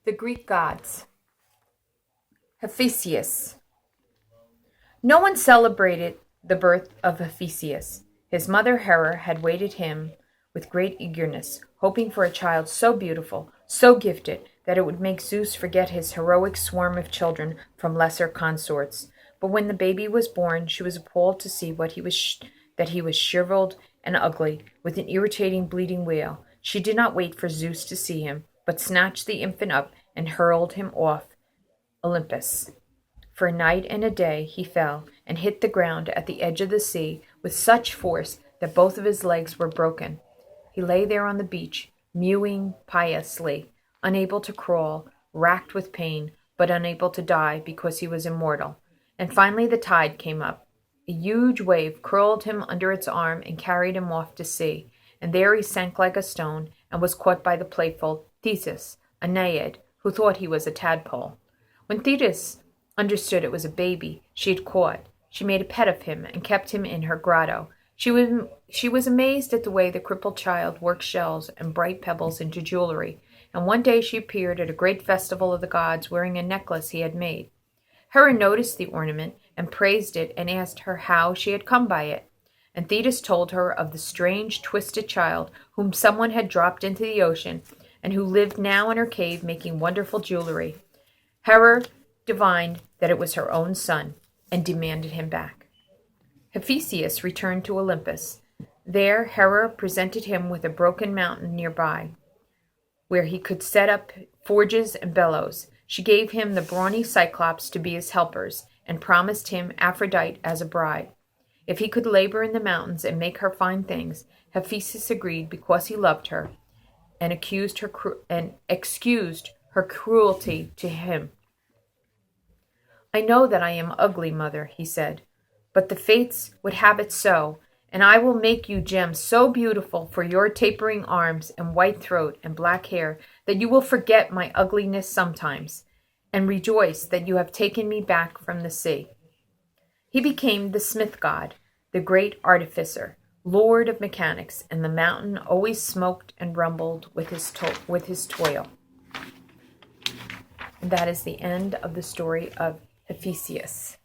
The Greek gods. Hephaeesius. No one celebrated the birth of Hephaeesius. His mother Hera had waited him with great eagerness, hoping for a child so beautiful, so gifted, that it would make Zeus forget his heroic swarm of children from lesser consorts. But when the baby was born, she was appalled to see that he was shriveled and ugly, with an irritating bleeding wail. She did not wait for Zeus to see him, but snatched the infant up and hurled him off Olympus. For a night and a day he fell and hit the ground at the edge of the sea with such force that both of his legs were broken. He lay there on the beach, mewing piously, unable to crawl, racked with pain, but unable to die because he was immortal. And finally the tide came up. A huge wave curled him under its arm and carried him off to sea, and there he sank like a stone and was caught by the playful Thetis, a Naiad, who thought he was a tadpole. When Thetis understood it was a baby she had caught, she made a pet of him and kept him in her grotto. She was amazed at the way the crippled child worked shells and bright pebbles into jewelry, and one day she appeared at a great festival of the gods wearing a necklace he had made. Hera noticed the ornament and praised it and asked her how she had come by it. And Thetis told her of the strange, twisted child whom someone had dropped into the ocean and who lived now in her cave making wonderful jewelry. Hera divined that it was her own son and demanded him back. Hephaesius returned to Olympus. There Hera presented him with a broken mountain nearby, where he could set up forges and bellows. She gave him the brawny Cyclops to be his helpers, and promised him Aphrodite as a bride. If he could labor in the mountains and make her fine things, Hephaestus agreed because he loved her, and excused her cruelty to him. "I know that I am ugly, mother," he said, "but the fates would have it so, and I will make you gems so beautiful for your tapering arms and white throat and black hair that you will forget my ugliness sometimes, and rejoice that you have taken me back from the sea." He became the smith god, the great artificer, lord of mechanics, and the mountain always smoked and rumbled with his toil. And that is the end of the story of Hephaeesius.